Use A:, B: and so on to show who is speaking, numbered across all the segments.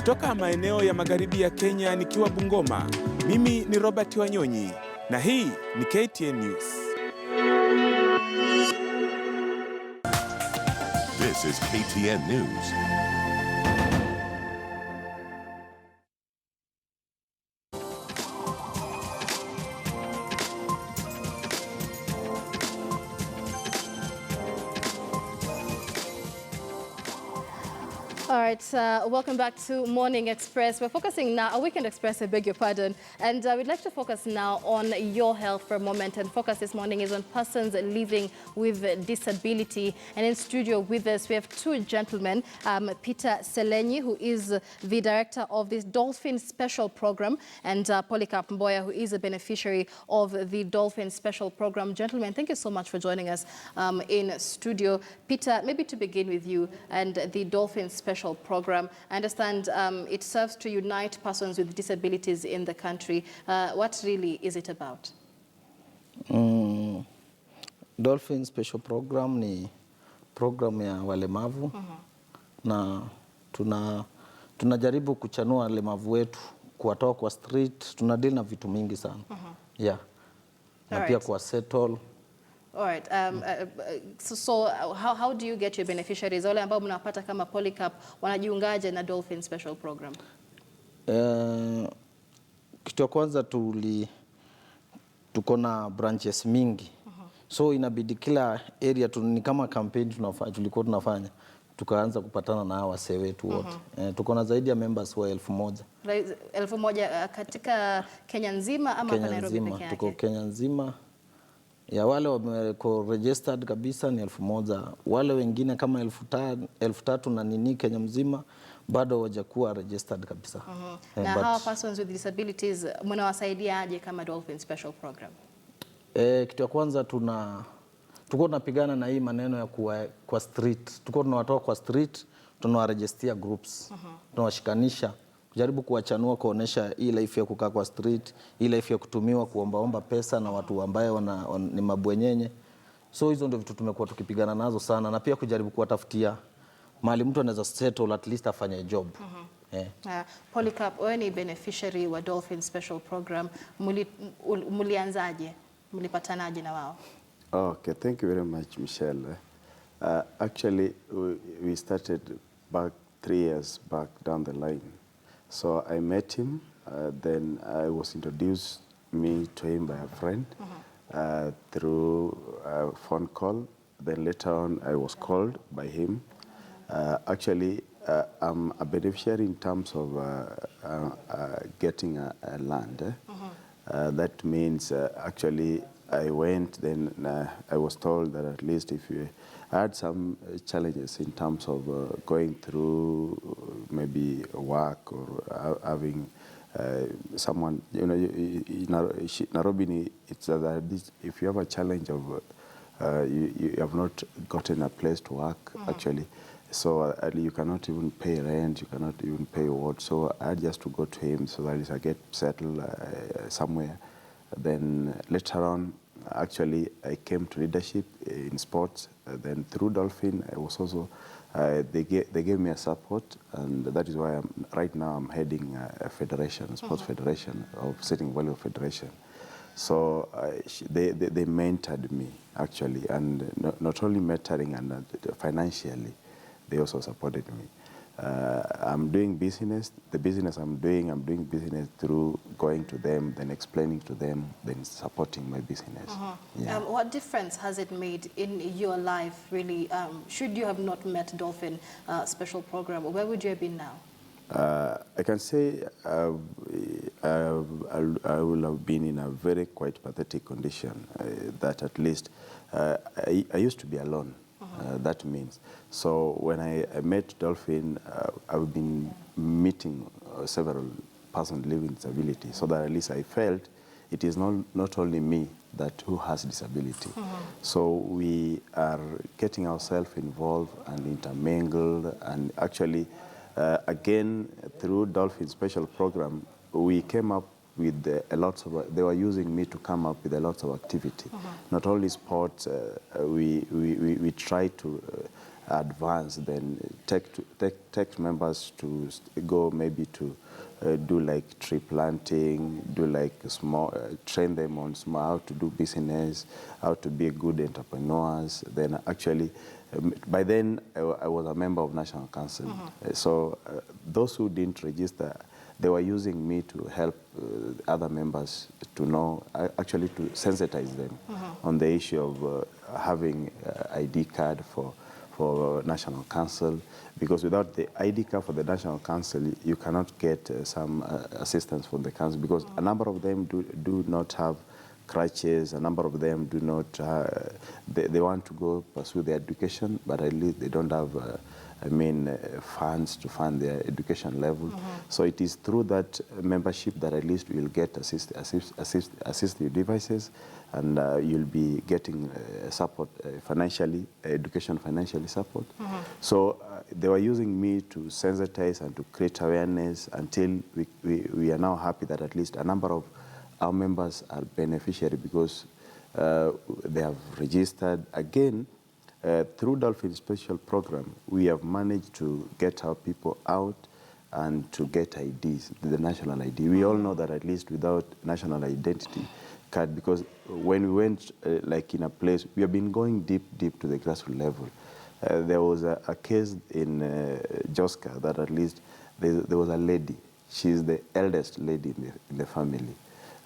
A: Kutoka maeneo ya magharibi ya Kenya nikiwa Bungoma, mimi ni Robert Wanyonyi na hii ni KTN News.
B: This is KTN News.
C: All right, welcome back to Morning Express. We're focusing now, Weekend Express, I beg your pardon, and we'd like to focus now on your health for a moment. And focus this morning is on persons living with disability. And in studio with us, we have two gentlemen, Peter Selenyi, who is the director of this Dolphin Special Program, and Polycarp Mboya, who is a beneficiary of the Dolphin Special Program. Gentlemen, thank you so much for joining us in studio. Peter, maybe to begin with you and the Dolphin Special Program. I understand it serves to unite persons with disabilities in the country. What really is it about?
D: Dolphin Special Program ni program ya walemavu na tunajaribu kuchanua walemavu wetu kuwatoa kwa street. Tunadeal na vitu mingi sana. Yeah. Na pia kwa settle.
C: All right. So how do you get your beneficiaries? Wale ambao mnapata kama Polycarp wanajiungaje na Dolphin Special Program?
D: Kitu ya kwanza tuko na branches mingi. So inabidi kila area ni kama campaign tulikuwa tunafanya. Tukaanza kupatana na hawa wasee wetu wote. Tuko na zaidi ya members wa 1,000.
C: 1,000 katika Kenya nzima ama
D: Kenya
C: Nairobi
D: nzima,
C: peke yake?
D: tuko Kenya nzima. Ya wale wameko registered kabisa ni 1,000. Wale wengine kama 3,000 na nini Kenya mzima bado hawajakuwa registered kabisa.
C: Na hawa persons with disabilities mnawasaidia aje kama Dolphin Special Program?
D: Kitu ya kwanza tuko tunapigana na hii maneno ya kwa street. Tuko tunawatoa kwa street, tunawaregistia groups. Tunawashikanisha kujaribu kuwachanua kuonesha hii life ya kukaa kwa street, hii life ya kutumiwa kuombaomba pesa na watu ambaye ni mabwenyenye. So hizo ndio vitu tumekuwa tukipigana nazo sana, na pia kujaribu kuwatafutia mahali mtu anaweza settle at least afanye job.
C: Polycarp, wewe ni beneficiary wa Dolphin Special Program. Mulianzaje? Mulipatanaje na wao?
E: Okay, thank you very much, Michelle. Actually, we started back 3 years back down the line. So I met him, then I was introduced me to him by a friend through a phone call. Then later on I was called by him. Actually, I'm a beneficiary in terms of getting a land. That means actually I went, then I was told that at least if you had some challenges in terms of going through maybe work or having someone, Nairobi, it's that if you have a challenge of you have not gotten a place to work actually, so you cannot even pay rent, you cannot even pay what. So I had just to go to him so that I get settled somewhere. Then later on, actually, I came to leadership in sports. Then through Dolphin, I was also they gave me a support, and that is why right now I'm heading a federation, a sports federation of Sitting Value Federation. So they mentored me actually, and not only mentoring and financially, they also supported me. I'm doing business. The business I'm doing business through going to them, then explaining to them, then supporting my business. Yeah.
C: What difference has it made in your life, really? Should you have not met Dolphin Special Program, where would you have been now?
E: I can say I will have been in a very quite pathetic condition. That at least I used to be alone. That means. So when I met Dolphin, I've been meeting several persons living with disability, so that at least I felt it is not only me who has disability. So we are getting ourselves involved and intermingled, and actually, again, through Dolphin Special Program, we came up with a lot of, they were using me to come up with a lot of activity. Not only sports, we try to advance, then take members to go maybe to do like tree planting, do like small, train them on small, how to do business, how to be good entrepreneurs. Then actually, by then I was a member of National Council. So those who didn't register, they were using me to help other members to know, actually to sensitize them on the issue of having ID card for National Council, because without the ID card for the National Council, you cannot get some assistance from the council, because a number of them do not have crutches, a number of them do not, they want to go pursue their education, but at least they don't have funds to fund their education level. So it is through that membership that at least you'll get assistive devices, and you'll be getting support financially, education financially support. So they were using me to sensitize and to create awareness until we are now happy that at least a number of our members are beneficiary, because they have registered. Again, through Dolphin Special Program, we have managed to get our people out and to get IDs, the national ID. We all know that at least without national identity card, because when we went like in a place, we have been going deep to the grassroots level. There was a case in Joska that at least there was a lady. She's the eldest lady in the family,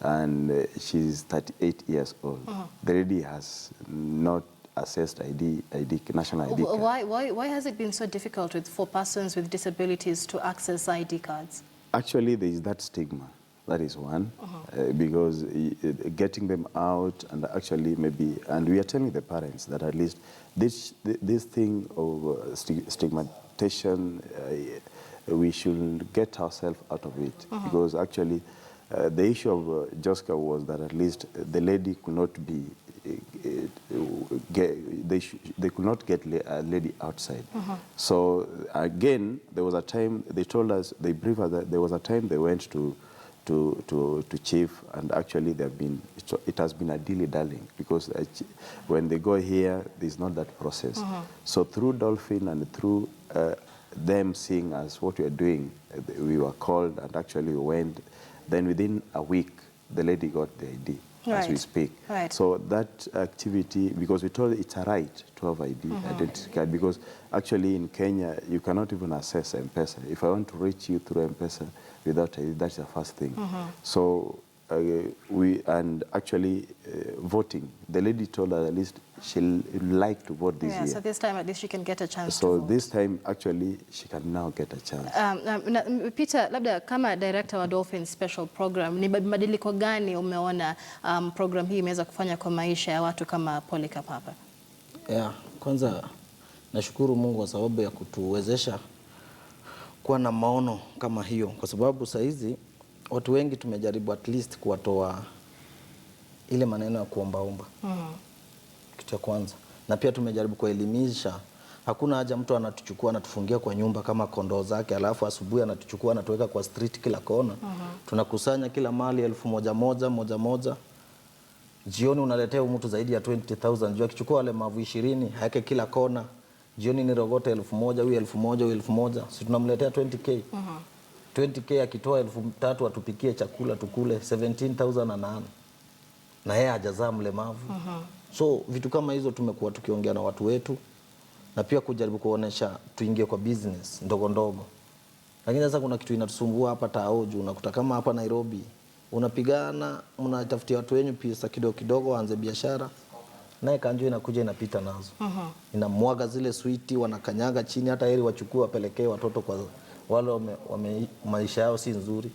E: and she's 38 years old. The lady has not assessed national ID card.
C: Why has it been so difficult for persons with disabilities to access ID cards?
E: Actually, there is that stigma. That is one, because getting them out, and actually maybe, and we are telling the parents that at least this thing of stigmatization, we should get ourselves out of it, because actually the issue of Joska was that at least the lady could not be, they could not get a lady outside. So again, there was a time, they told us, they briefed us that there was a time they went to chief, and actually it has been a dilly-dallying, because when they go here, there's not that process. So through Dolphin and through them seeing us what we are doing, we were called, and actually we went. Then within a week, the lady got the ID as we speak. So that activity, because we told it's a right to have identity card, because actually in Kenya, you cannot even access M-Pesa. If I want to reach you through M-Pesa without ID, that's the first thing. So and actually voting, the lady told us at least she'll like to vote this year.
C: So this time at least she can get a chance to
E: So
C: vote.
E: This time actually she can now get a chance.
C: Peter, labda kama director wa Dolphin Special Program, ni mabadiliko gani umeona program hii imeweza kufanya kwa maisha ya watu kama Polycarp hapa?
D: Kwanza nashukuru Mungu kwa sababu ya kutuwezesha kuwa na maono kama hiyo, kwa sababu saa hizi watu wengi tumejaribu at least kuwatoa ile maneno ya kuombaomba. Kitu ya kwanza. Na pia tumejaribu kuelimisha, hakuna haja mtu anatuchukua anatufungia kwa nyumba kama kondoo zake, alafu asubuhi anatuchukua anatuweka kwa street kila kona. Tunakusanya kila mali 1,000 jioni unaletea mtu zaidi ya 20,000. Jua akichukua wale mavu 20 haeke kila kona, jioni ni rogote 1,000, huyu 1,000, huyu 1,000. Si tunamletea 20k. 20k akitoa 3,000 atupikie chakula tukule, 17,000 na yeye hajazaa mlemavu. So vitu kama hizo tumekuwa tukiongea na watu wetu, na pia kujaribu kuonesha tuingie kwa business ndogo ndogo. Lakini sasa kuna kitu inatusumbua hapa Taoju, unakuta kama hapa Nairobi unapigana, mnatafutia watu wenyu pesa kidogo kidogo waanze biashara, naye kanjo inakuja inapita nazo. Inamwaga zile switi, wanakanyaga chini, hata heri wachukue wapelekee watoto kwa wale maisha yao si nzuri.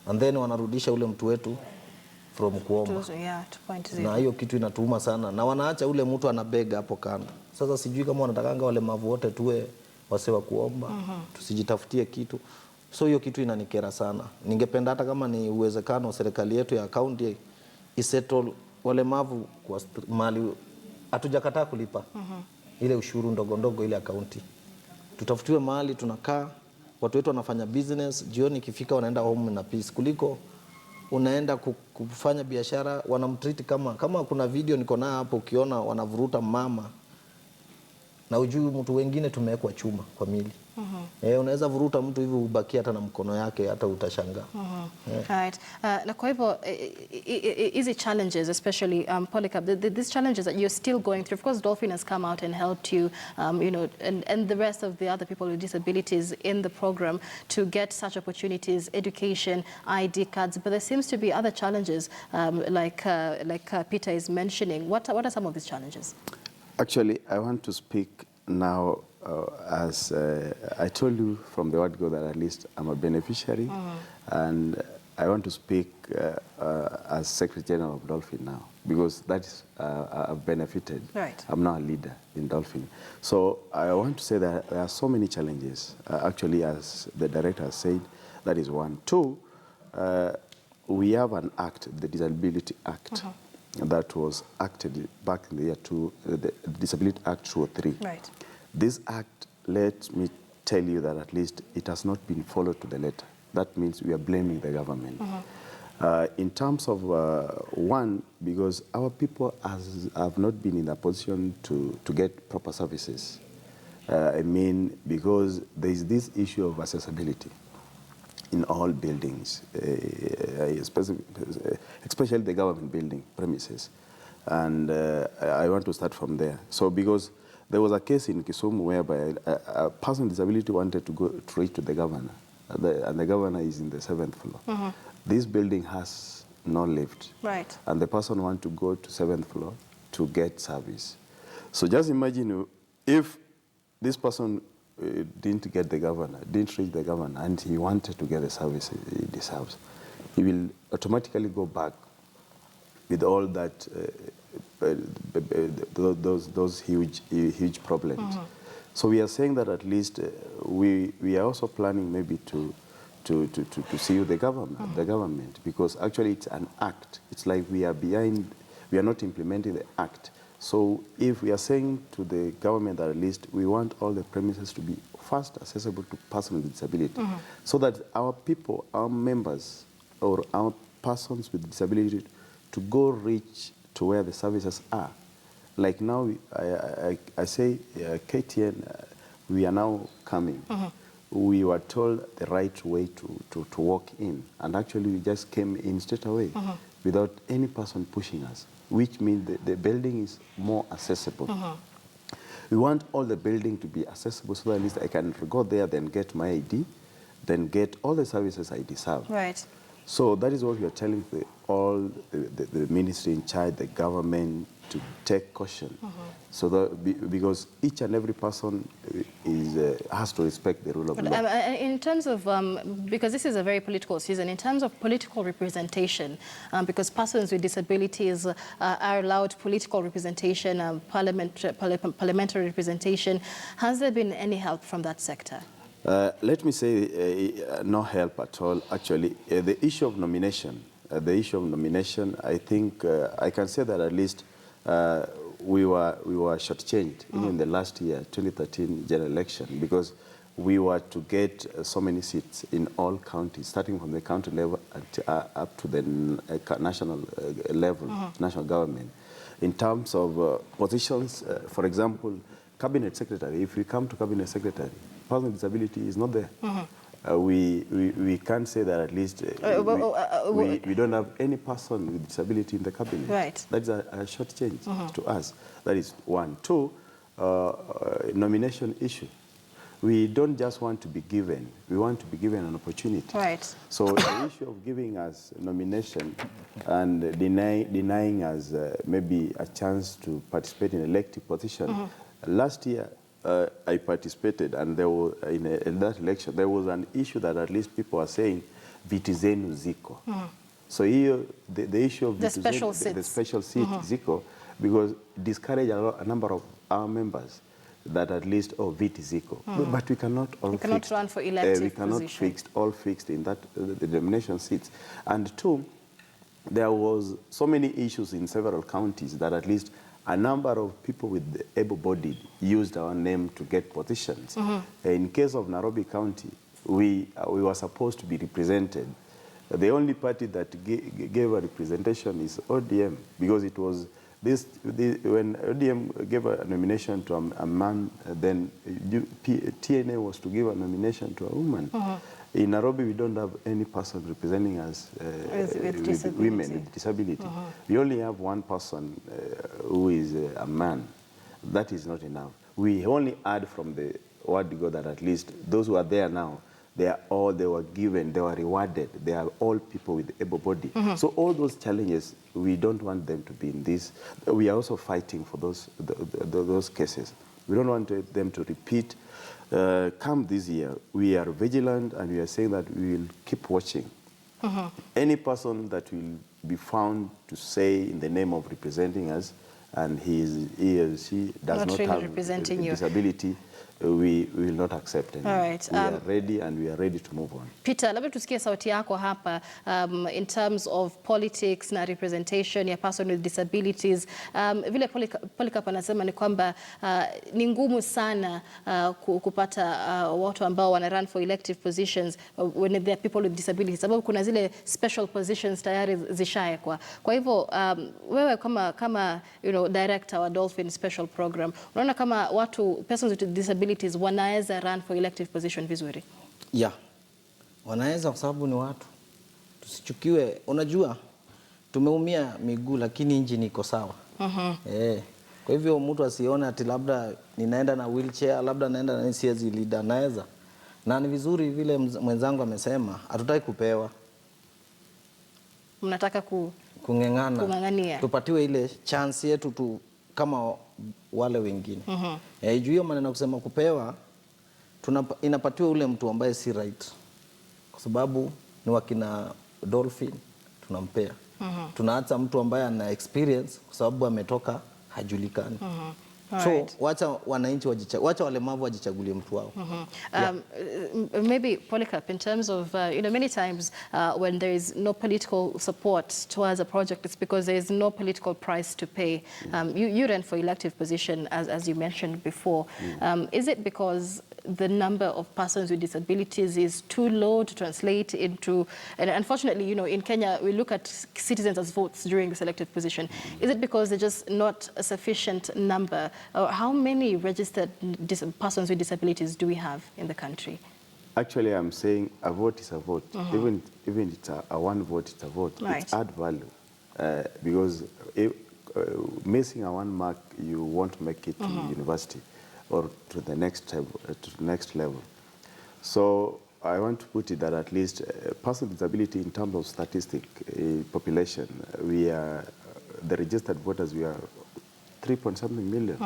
D: And then wanarudisha ule mtu wetu from kuomba. Na hiyo kitu inatuuma sana, na wanaacha ule mtu anabega hapo kando. Sasa sijui kama wanatakanga wale mavu wote tuwe wasewa kuomba, tusijitafutie kitu. So hiyo kitu inanikera sana. Ningependa hata kama ni uwezekano serikali yetu ya county isettle wale mavu kwa mali, hatujakataa kulipa ile ushuru ndogo ndogo ile ya county. Tutafutiwe mahali tunakaa, watu wetu wanafanya business, jioni ikifika wanaenda home na peace, kuliko unaenda kufanya biashara wanamtreat kama kuna video niko na hapo, ukiona wanavuruta mama na ujui mtu wengine tumewekwa chuma kwa mili. Unaweza vuruta mtu hivi ubaki hata na mkono yake hata utashangaa.
C: Right. Na kwa hivyo easy challenges, especially Polycarp, these challenges that you're still going through. Of course, Dolphin has come out and helped you, you know, and the rest of the other people with disabilities in the program to get such opportunities, education, ID cards. But there seems to be other challenges, like Peter is mentioning. What are some of these challenges?
E: Actually, I want to speak now as I told you from the word go that at least I'm a beneficiary, and I want to speak as Secretary General of Dolphin now, because that is I've benefited.
C: Right.
E: I'm now a leader in Dolphin. So I want to say that there are so many challenges. Actually, as the director has said, that is one. Two, we have an act, the Disability Act, that was acted back in the year the Disability Act 203.
C: Right.
E: This act, let me tell you that at least it has not been followed to the letter. That means we are blaming the government. In terms of one, because our people have not been in a position to get proper services. I mean, because there is this issue of accessibility in all buildings, especially the government building premises. And I want to start from there. So because there was a case in Kisumu whereby a person with disability wanted to go to reach to the governor, and the governor is in the 7th floor. This building has no lift.
C: Right.
E: And the person wants to go to 7th floor to get service. So just imagine if this person didn't get the governor, didn't reach the governor, and he wanted to get the service he deserves, he will automatically go back with all that, those huge problems. So we are saying that at least we are also planning maybe to see the government, because actually it's an act. It's like we are behind, we are not implementing the act. So if we are saying to the government that at least we want all the premises to be first accessible to persons with disability, so that our people, our members, or our persons with disability to go reach to where the services are. Like now, I say, KTN, we are now coming. We were told the right way to walk in, and actually we just came in straight away without any person pushing us, which means the building is more accessible. We want all the building to be accessible so that at least I can go there, then get my ID, then get all the services I deserve.
C: Right.
E: So that is what we are telling all the ministry in charge, the government, to take caution. So that because each and every person has to respect the rule of law.
C: In terms of, because this is a very political season, in terms of political representation, because persons with disabilities are allowed political representation, parliamentary representation, has there been any help from that sector?
E: Let me say no help at all. Actually, the issue of nomination, I think I can say that at least we were shortchanged in the last year, 2013 general election, because we were to get so many seats in all counties, starting from the county level up to the national level, national government. In terms of positions, for example, cabinet secretary, if we come to cabinet secretary, person with disability is not there. We can't say that at least we don't have any person with disability in the cabinet.
C: Right.
E: That's a short change to us. That is one. Two, nomination issue. We don't just want to be given, we want to be given an opportunity.
C: Right.
E: So the issue of giving us nomination and denying us maybe a chance to participate in elective position. Last year, I participated, and there was, in that election, there was an issue that at least people are saying, vitizenu ziko. So here, the issue of
C: the special seat
E: ziko, because discourage a number of our members that at least, viti ziko. But we cannot all
C: run for elective
E: we cannot all fixed in that the nomination seats. And two, there was so many issues in several counties that at least a number of people with able-bodied used our name to get positions. In case of Nairobi County, we were supposed to be represented. The only party that gave a representation is ODM, because it was when ODM gave a nomination to a man, then TNA was to give a nomination to a woman. In Nairobi, we don't have any person representing us with women with disability. We only have one person who is a man. That is not enough. We only add from the word God that at least those who are there now, they were given, they were rewarded. They are all people with able body. So all those challenges, we don't want them to be in this. We are also fighting for those cases. We don't want them to repeat. Come this year, we are vigilant and we are saying that we will keep watching. Any person that will be found to say in the name of representing us and he or she does not have a disability, we will not accept any.
C: All right.
E: We are ready and we are ready to move on.
C: Peter, labda tusikie sauti yako hapa in terms of politics na representation ya person with disabilities. Vile Polycarp anasema ni kwamba ni ngumu sana kupata watu ambao wana run for elective positions when there are people with disabilities, sababu kuna zile special positions tayari zishaekwa. Kwa hivyo wewe kama director wa Dolphin Special Program, unaona kama persons with disabilities wanaweza run for elective position vizuri?
D: Yeah. Wanaweza kwa sababu ni watu. Tusichukiwe. Unajua tumeumia miguu lakini injini iko sawa. Kwa hivyo mtu asione ati labda ninaenda na wheelchair, labda naenda na siezi leader, naweza. Na ni vizuri vile mwenzangu amesema, hatutaki kupewa.
C: Mnataka
D: kung'ang'ania. Tupatiwe ile chance yetu kama wale wengine. Juu hiyo maneno kusema kupewa, inapatiwa ule mtu ambaye si right. Kwa sababu ni wakina Dolphin, tunampea. Tunaacha mtu ambaye ana experience kwa sababu ametoka hajulikani. So wacha wananchi wacha walemavu wajichagulie mtu wao.
C: Maybe Polycarp, in terms of many times when there is no political support towards a project, it's because there is no political price to pay. You ran for elective position as you mentioned before. Is it because the number of persons with disabilities is too low to translate into, and unfortunately, in Kenya, we look at citizens as votes during the selected position. Is it because there's just not a sufficient number? Or how many registered persons with disabilities do we have in the country?
E: Actually, I'm saying a vote is a vote. Even it's a one vote, it's a vote.
C: Right.
E: It's add value. Because missing a one mark, you won't make it to university or to the next level. So I want to put it that at least person with disability in terms of statistic population, the registered voters, we are 3-point-something million.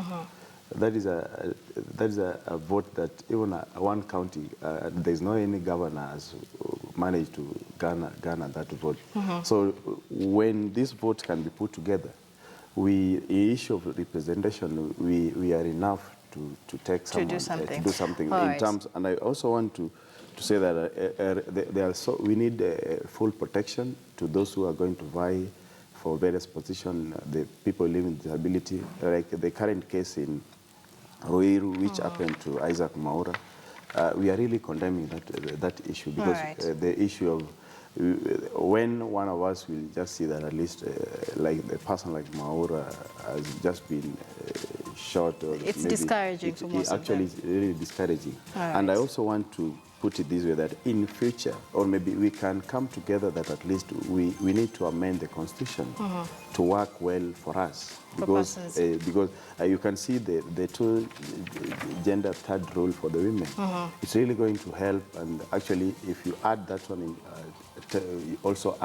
E: That is a vote that even one county, there's no any governor has managed to garner that vote. So when this vote can be put together, the issue of representation, we are enough to take someone, to do something in terms. And I also want to say that we need full protection to those who are going to vie for various positions, the people living with disability, like the current case in Ruiru, which happened to Isaac Mwaura. We are really condemning that issue because the issue of when one of us will just see that at least like a person like Mwaura has just been shot. Or
C: it's discouraging for most of them.
E: Actually, it's really discouraging. And I also want to put it this way, that in future, or maybe we can come together that at least we need to amend the constitution to work well for us. Because you can see the two gender third role for the women. It's really going to help, and actually if you add that one in, also